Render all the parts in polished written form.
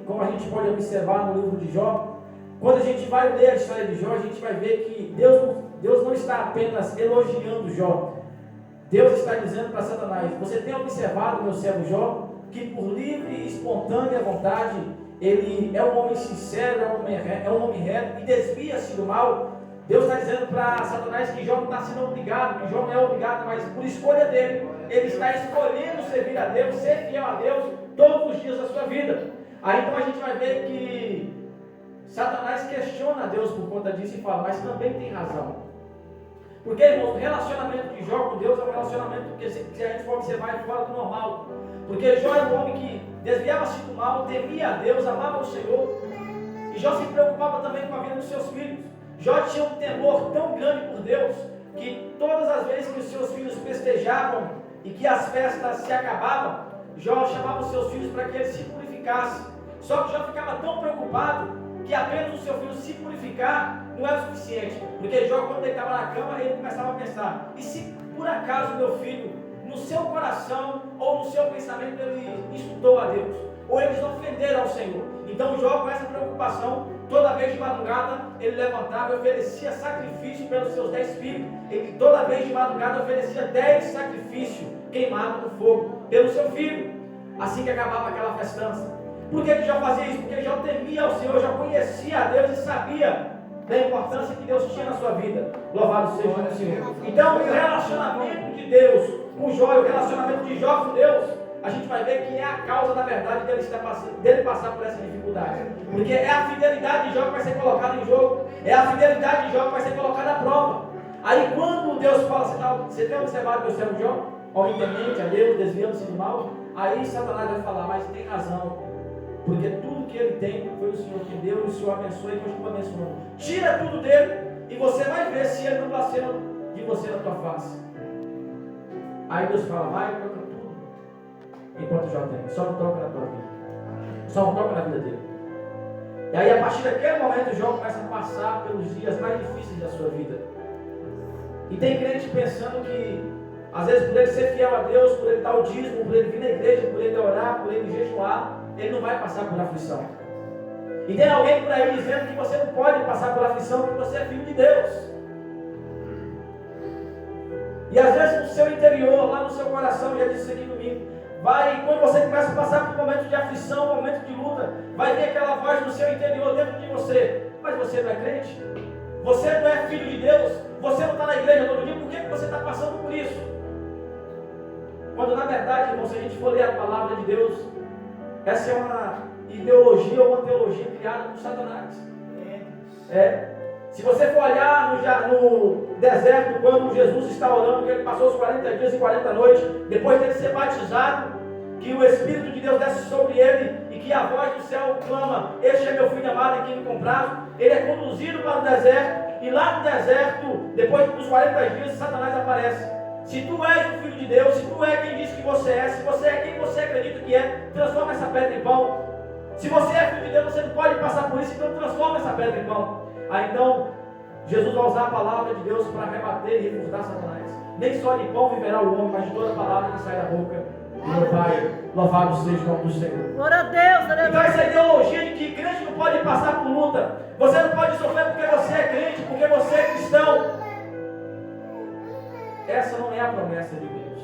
como a gente pode observar no livro de Jó, quando a gente vai ler a história de Jó, a gente vai ver que Deus não está apenas elogiando Jó. Deus está dizendo para Satanás: você tem observado, meu servo Jó, que por livre e espontânea vontade, ele é um homem sincero, é um homem reto e desvia-se do mal. Deus está dizendo para Satanás que Jó não está sendo obrigado, que Jó não é obrigado, mas por escolha dele, ele está escolhendo servir a Deus, ser fiel a Deus todos os dias da sua vida. Aí então a gente vai ver que Satanás questiona a Deus por conta disso e fala: mas também tem razão. Porque, irmãos, o relacionamento de Jó com Deus é um relacionamento que, se a gente for observar, é fora do normal. Porque Jó era um homem que desviava-se do mal, temia a Deus, amava o Senhor. E Jó se preocupava também com a vida dos seus filhos. Jó tinha um temor tão grande por Deus, que todas as vezes que os seus filhos festejavam e que as festas se acabavam, Jó chamava os seus filhos para que eles se purificassem. Só que Jó ficava tão preocupado que apenas o seu filho se purificar não era o suficiente. Porque Jó, quando ele estava na cama, ele começava a pensar: e se por acaso meu filho, no seu coração ou no seu pensamento, ele insultou a Deus, ou eles ofenderam ao Senhor? Então Jó, com essa preocupação, toda vez de madrugada ele levantava e oferecia sacrifício pelos seus 10 filhos. Ele toda vez de madrugada oferecia 10 sacrifícios queimados no fogo pelo seu filho, assim que acabava aquela festança. Por que ele já fazia isso? Porque Jó temia ao Senhor, já conhecia a Deus e sabia da importância que Deus tinha na sua vida. Louvado seja o Senhor. Então, o relacionamento de Deus com Jó e o relacionamento de Jó com Deus, a gente vai ver que é a causa, na verdade, dele passar por essa dificuldade. Porque é a fidelidade de Jó que vai ser colocada em jogo, é a fidelidade de Jó que vai ser colocada à prova. Aí, quando Deus fala: você tem observado meu servo Jó? Homem temente a Deus, desviando-se do mal. Aí Satanás vai falar: mas tem razão. Porque tudo que ele tem foi o Senhor que deu, e o Senhor abençoa e continua abençoando. Tira tudo dele e você vai ver se ele não blasfema de você na tua face. Aí Deus fala: vai, troca tudo enquanto Jó tem. Só não troca na tua vida. Só não troca na vida dele. E aí, a partir daquele momento, Jó começa a passar pelos dias mais difíceis da sua vida. E tem crente pensando que, às vezes, por ele ser fiel a Deus, por ele dar o dízimo, por ele vir na igreja, por ele orar, por ele jejuar, ele não vai passar por aflição. E tem alguém por aí dizendo que você não pode passar por aflição porque você é filho de Deus. E às vezes no seu interior, lá no seu coração, já disse isso aqui domingo, quando você começa a passar por momentos de aflição, momentos de luta, vai ter aquela voz no seu interior dentro de você: mas você não é crente? Você não é filho de Deus? Você não está na igreja todo dia? Por que você está passando por isso? Quando na verdade, irmão, se a gente for ler a palavra de Deus, essa é uma ideologia ou uma teologia criada por Satanás. Se você for olhar no deserto, quando Jesus está orando, que ele passou os 40 dias e 40 noites, depois dele ser batizado, que o Espírito de Deus desce sobre ele e que a voz do céu clama: este é meu filho amado em quem me comprazo. Ele é conduzido para o deserto, e lá no deserto, depois dos 40 dias, Satanás aparece. Se tu és o filho de Deus, se tu é quem diz que você é, se você é quem você acredita que é, transforma essa pedra em pão. Se você é filho de Deus, você não pode passar por isso, então transforma essa pedra em pão. Aí então, Jesus vai usar a palavra de Deus para rebater e refutar Satanás. Nem só de pão viverá o homem, mas de toda a palavra que sai da boca do meu Pai. Louvado seja o nome do Senhor. Glória a Deus, glória a Deus. Então essa ideologia de que crente não pode passar por luta, você não pode sofrer porque você é crente, porque você é cristão, essa não é a promessa de Deus.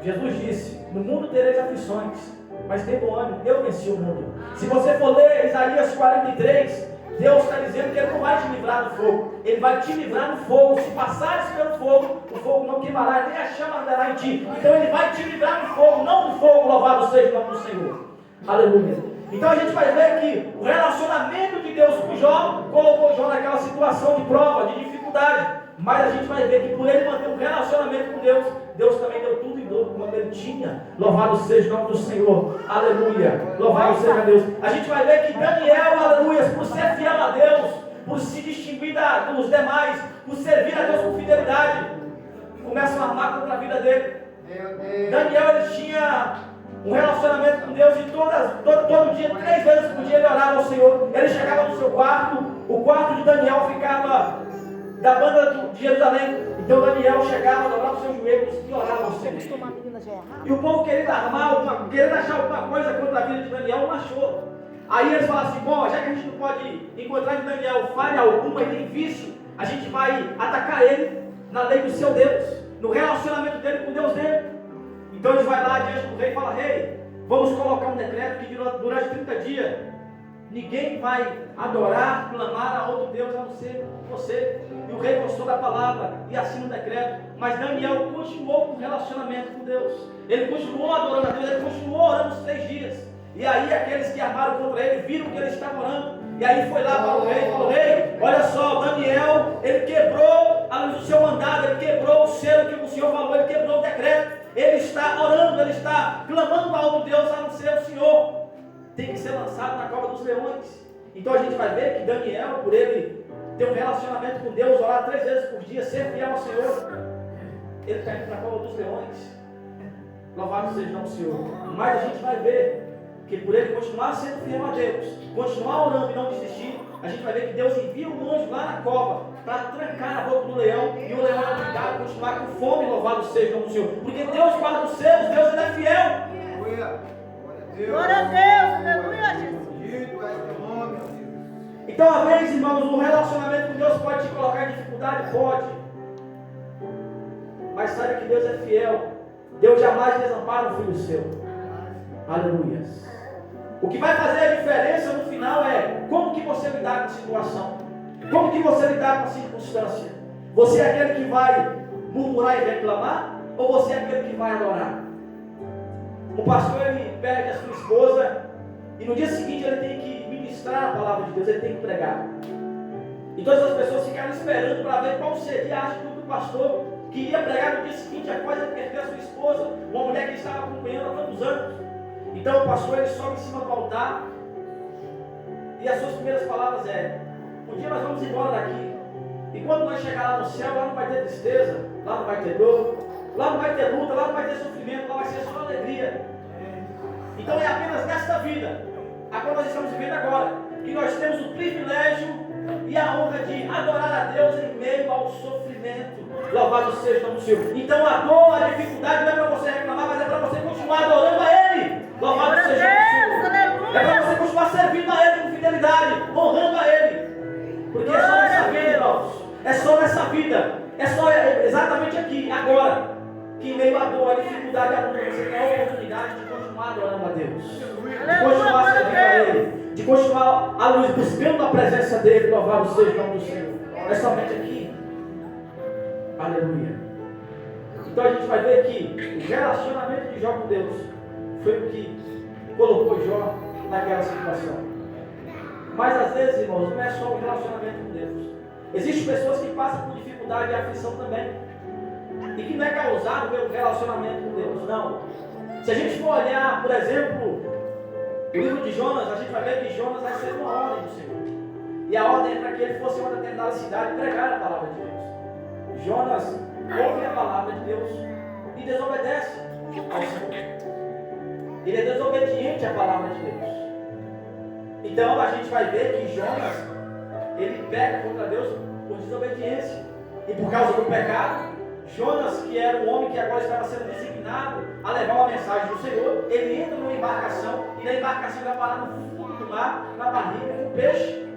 Jesus disse: no mundo tereis aflições, mas tem bom ânimo, eu venci o mundo. Se você for ler Isaías 43, Deus está dizendo que Ele não vai te livrar do fogo, Ele vai te livrar do fogo. Se passares pelo fogo, o fogo não queimará, nem a chama arderá em ti. Então Ele vai te livrar do fogo, não do fogo. Louvado seja o nome do Senhor. Aleluia. Então a gente vai ver que o relacionamento de Deus com Jó colocou Jó naquela situação de prova, de dificuldade. Mas a gente vai ver que por ele manter um relacionamento com Deus, Deus também deu tudo em dobro quando ele tinha. Louvado seja o nome do Senhor. Aleluia. Louvado seja Deus. A gente vai ver que Daniel, aleluia, por ser fiel a Deus, por se distinguir dos demais, por servir a Deus com fidelidade, começam a armar contra a vida dele. Daniel, ele tinha um relacionamento com Deus e todo dia, 3 vezes por dia ele orava ao Senhor. Ele chegava no seu quarto, o quarto de Daniel ficava da banda de Jerusalém. Então Daniel chegava, dobrava os seus joelhos e orava ao Senhor. E o povo querendo achar alguma coisa contra a vida de Daniel, não achou. Aí eles falam assim, bom, já que a gente não pode encontrar em Daniel falha alguma e nem vício, a gente vai atacar ele na lei do seu Deus, no relacionamento dele com o Deus dele. Então eles vão lá diante do rei e falam, rei, vamos colocar um decreto que durante 30 dias ninguém vai adorar, clamar a outro Deus a não ser você. E o rei gostou da palavra e assina o decreto. Mas Daniel continuou com o relacionamento com Deus. Ele continuou adorando a Deus, ele continuou orando os 3 dias. E aí aqueles que armaram contra ele viram que ele estava orando. E aí foi lá para o rei e falou, rei, olha só, Daniel, ele quebrou a luz do seu mandado, ele quebrou o selo que o Senhor falou, ele quebrou o decreto. Ele está orando, ele está clamando a outro Deus a não ser o Senhor. Tem que ser lançado na cova dos leões. Então a gente vai ver que Daniel, por ele ter um relacionamento com Deus, orar 3 vezes por dia, ser fiel ao Senhor, ele está indo para a cova dos leões. Louvado seja o Senhor. Mas a gente vai ver que por ele continuar sendo fiel a Deus, continuar orando e não desistir, a gente vai ver que Deus envia um anjo lá na cova para trancar a boca do leão, e o leão é obrigado a continuar com fome. Louvado seja o Senhor, porque Deus guarda os seus, Deus ele é fiel. Glória a Deus, aleluia, Jesus. Então, às vezes, irmãos, o relacionamento com Deus pode te colocar em dificuldade? Pode. Mas saiba que Deus é fiel. Deus jamais desampara um filho seu. Aleluia. O que vai fazer a diferença no final é como que você lidar com a situação. Como que você lidar com a circunstância. Você é aquele que vai murmurar e reclamar? Ou você é aquele que vai adorar? O pastor, ele perde a sua esposa e no dia seguinte ele tem que ministrar a palavra de Deus, ele tem que pregar. E todas as pessoas ficaram esperando para ver qual seria a atitude do pastor que iria pregar no dia seguinte após ele perder a sua esposa, uma mulher que ele estava acompanhando há tantos anos. Então o pastor, ele sobe em cima do altar e as suas primeiras palavras é: um dia nós vamos embora daqui, e quando nós chegar lá no céu, lá não vai ter tristeza, lá não vai ter dor, lá não vai ter luta, lá não vai ter sofrimento, lá vai ser só alegria. Então é apenas nesta vida, a qual nós estamos vivendo agora, que nós temos o privilégio e a honra de adorar a Deus em meio ao sofrimento. Louvado seja o Senhor. Então a dor, a dificuldade não é para você reclamar, mas é para você continuar adorando a Ele. Louvado seja o Senhor. É para você continuar servindo a Ele com fidelidade, honrando a Ele. Porque é só nessa vida, irmãos. É só nessa vida. É só exatamente aqui, agora, que em meio à dor, a dificuldade, a luta, você tem a oportunidade de continuar adorando a Deus, de continuar servindo a Ele, de continuar a luz, buscando a presença dEle. Louvado seja o nome do Senhor. É somente aqui. Aleluia. Então a gente vai ver que o relacionamento de Jó com Deus foi o que colocou Jó naquela situação. Mas às vezes, irmãos, não é só o relacionamento com Deus. Existem pessoas que passam por dificuldade e aflição também, e que não é causado pelo relacionamento com Deus, não. Se a gente for olhar, por exemplo, o livro de Jonas, a gente vai ver que Jonas recebe uma ordem do Senhor. E a ordem é para que ele fosse a uma determinada cidade e pregar a palavra de Deus. Jonas ouve a palavra de Deus e desobedece ao Senhor. Ele é desobediente à palavra de Deus. Então a gente vai ver que Jonas, ele peca contra Deus por desobediência. E por causa do pecado, Jonas, que era um homem que agora estava sendo designado a levar uma mensagem do Senhor, ele entra numa embarcação e na embarcação vai parar no fundo do mar, na barriga de um peixe.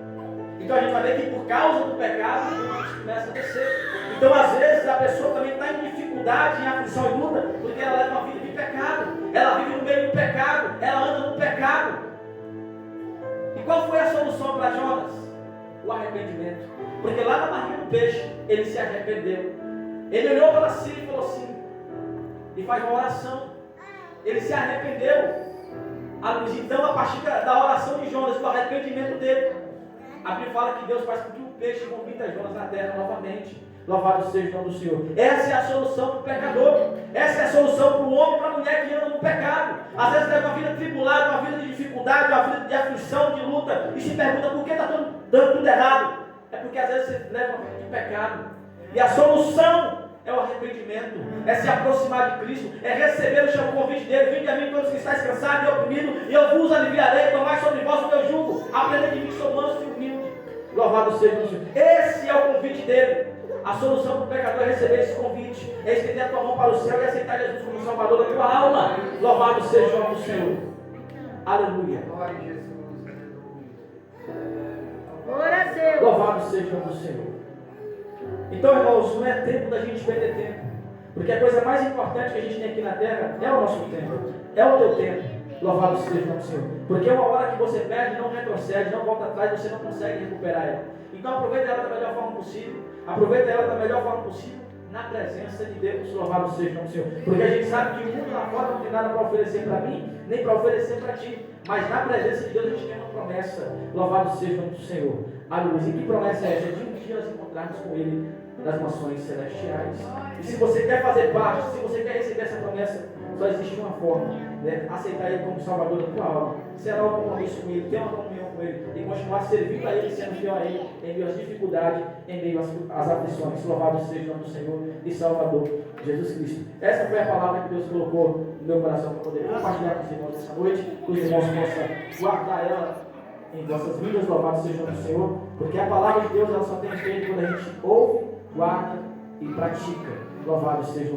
Então a gente vai ver que por causa do pecado, Jonas começa a descer. Então às vezes a pessoa também está em dificuldade, em aflição e luta, porque ela leva uma vida de pecado, ela vive no meio do pecado, ela anda no pecado. E qual foi a solução para Jonas? O arrependimento. Porque lá na barriga do peixe, ele se arrependeu. Ele olhou para si e falou assim, e faz uma oração. Ele se arrependeu. Então, a partir da oração de Jonas, do arrependimento dele, a Bíblia fala que Deus faz com que o peixe vomita Jonas na terra novamente. Louvado seja o nome do Senhor. Essa é a solução para o pecador. Essa é a solução para o homem e para a mulher que anda no pecado. Às vezes leva uma vida tribulada, uma vida de dificuldade, uma vida de aflição, de luta, e se pergunta por que está dando tudo errado. É porque às vezes você leva uma vida de pecado. E a solução é o arrependimento, é se aproximar de Cristo, é receber o convite dele. Vinde a mim todos que estáis cansados e oprimidos, e eu vos aliviarei. Tomai sobre vós o meu jugo, aprendei de mim, sou manso e humilde. Louvado seja o Senhor. Esse é o convite dele. A solução para o pecador é receber esse convite, é estender a tua mão para o céu e aceitar Jesus como Salvador da tua alma. Louvado seja o nome do Senhor. Aleluia. Louvado seja o nome do Senhor. Então, irmãos, não é tempo da gente perder tempo. Porque a coisa mais importante que a gente tem aqui na terra é o nosso tempo. É o teu tempo. Louvado seja o nome do Senhor. Porque uma hora que você perde, não retrocede, não volta atrás, você não consegue recuperar ela. Então aproveita ela da melhor forma possível. Aproveita ela da melhor forma possível na presença de Deus. Louvado seja o nome do Senhor. Porque a gente sabe que o mundo lá fora não tem nada para oferecer para mim, nem para oferecer para ti. Mas na presença de Deus a gente tem uma promessa. Louvado seja o nome do Senhor. Aleluia. E que promessa é essa? De um dia nós encontrarmos com Ele nas mansões celestiais. E se você quer fazer parte, se você quer receber essa promessa, só existe uma forma, né? Aceitar Ele como Salvador da tua alma, será um compromisso com Ele, ter uma comunhão com Ele e continuar servindo a Ele, sendo fiel a Ele em meio às dificuldades, em meio às aflições. Louvado seja o nome do Senhor e Salvador Jesus Cristo. Essa foi a palavra que Deus colocou no meu coração para poder compartilhar com os irmãos essa noite, que os irmãos possam guardar ela em vossas vidas. Louvado seja o nome do Senhor, porque a palavra de Deus ela só tem efeito quando a gente ouve, guarda e pratica. Louvado seja o